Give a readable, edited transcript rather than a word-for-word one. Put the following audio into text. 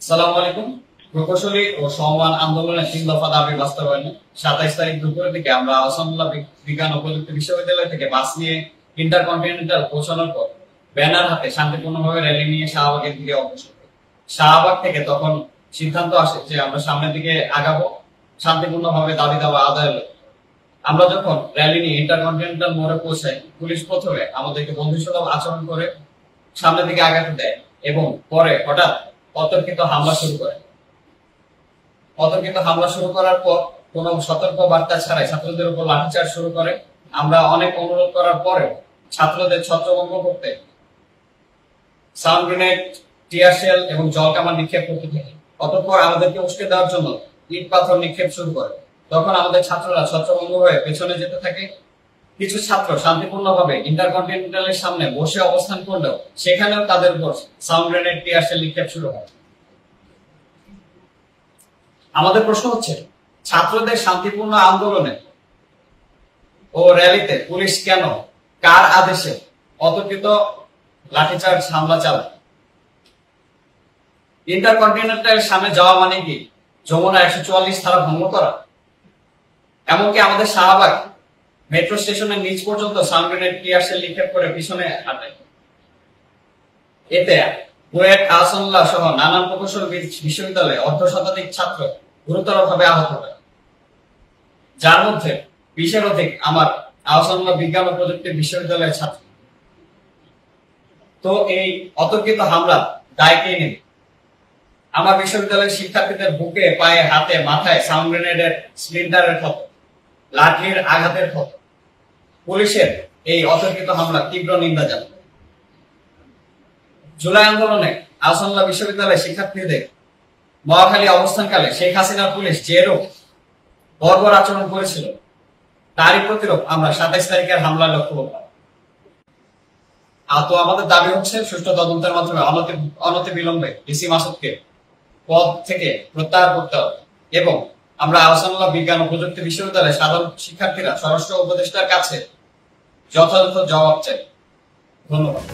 আসসালামু আলাইকুম। প্রকৌশলী ও সমমান আন্দোলনের 3 দফা দাবি বাস্তবায়নে 27 তারিখ দুপুরের দিকে আমরা আহসানুল্লাহ বিজ্ঞান ও প্রযুক্তি বিশ্ববিদ্যালয় থেকে বাস নিয়ে ইন্টারকন্টিনেন্টাল পৌঁছানোর পর ব্যানার হাতে শান্তিপূর্ণভাবে র্যালি নিয়ে শাহবাগের দিকে অগ্রসর হই। শাহবাগ থেকে তখন সিদ্ধান্ত আসে যে আমরা সামনের দিকে আগাবো, শান্তিপূর্ণভাবে দাবি দাবা আদায়ের লক্ষ্যে। আমরা যখন র্যালি নিয়ে ইন্টারকন্টিনেন্টাল মোড়ে পৌঁছাই, পুলিশ প্রথমে আমাদেরকে বন্ধুসুলভ আচরণ করে সামনের দিকে আগাতে দেয় এবং পরে হঠাৎ অতর্কিত হামলা শুরু করার পর কোনো সতর্ক বার্তা ছাড়াই ছাত্রদের উপর লাঠিচার্জ শুরু করে। আমরা অনেক অনুরোধ করার পরেও ছাত্রদের ছত্রভঙ্গ করতে সাউন্ড গ্রেনেড, টিয়ার শেল এবং জল কামান নিক্ষেপ করতে থাকে। অতঃপর আমাদেরকে উস্কে দেওয়ার জন্য ইট পাথর নিক্ষেপ শুরু করে। তখন আমাদের ছাত্ররা ছত্রভঙ্গ হয়ে পেছনে যেতে থাকে। কিছু ছাত্র শান্তিপূর্ণভাবে ইন্টারকন্টিনেন্টালের সামনে বসে অবস্থান করলেও সেখানেও তাদের উপর সাউন্ড গ্রেনেড, টিয়ার শেল নিক্ষেপ শুরু হয়। আমাদের প্রশ্ন হচ্ছে, ছাত্রদের শান্তিপূর্ণ আন্দোলনে ও র্যালিতে পুলিশ কেন, কার আদেশে অতর্কিত লাঠিচার্জ হামলা চালায়? ইন্টারকন্টিনেন্টালের সামনে যাওয়া মানে কি যমুনা 144 ধারা ভঙ্গ করা? এমনকি আমাদের শাহবাগ মেট্রো স্টেশনের নিচ পর্যন্ত সাউন্ড গ্রেনেড, টিয়ার শেল নিক্ষেপ করে পিছনে হাঁটে। এতে বুয়েট, আহসানুল্লাহ সহ নানান প্রকৌশল বিশ্ববিদ্যালয়ে অর্ধশতাধিক ছাত্র গুরুতরভাবে আহত হয়, যার মধ্যে 20-এর অধিক আমার আহসানুল্লাহ বিজ্ঞান ও প্রযুক্তি বিশ্ববিদ্যালয়ের ছাত্র। তো এই অতর্কিত হামলা দায় কে নেবে? আমার বিশ্ববিদ্যালয়ের শিক্ষার্থীদের বুকে, পায়ে, হাতে, মাথায় সাউন্ড গ্রেনেডের, স্প্লিন্টারের ক্ষত, লাঠির আঘাতের ক্ষত। পুলিশের এই অতর্কিত হামলা তীব্র নিন্দা জানায়। জুলাই আন্দোলনে আহসানুল্লাহ বিশ্ববিদ্যালয়ের শিক্ষার্থীদের মহাখালী অবস্থানকালে শেখ হাসিনার পুলিশ যে রূপ বর্বর আচরণ করেছিল, তারই প্রতিরূপ আমরা 27 তারিখের হামলা লক্ষ্য করলাম। তো আমাদের দাবি হচ্ছে সুষ্ঠু তদন্তের মাধ্যমে অনতি বিলম্বে ডিসি মাসুদকে পদ থেকে প্রত্যাহার করতে হবে এবং আমরা আহসানুল্লাহ বিজ্ঞান ও প্রযুক্তি বিশ্ববিদ্যালয়ের সাধারণ শিক্ষার্থীরা স্বরাষ্ট্র উপদেষ্টার কাছে যথাযথ জবাব চাই। ধন্যবাদ।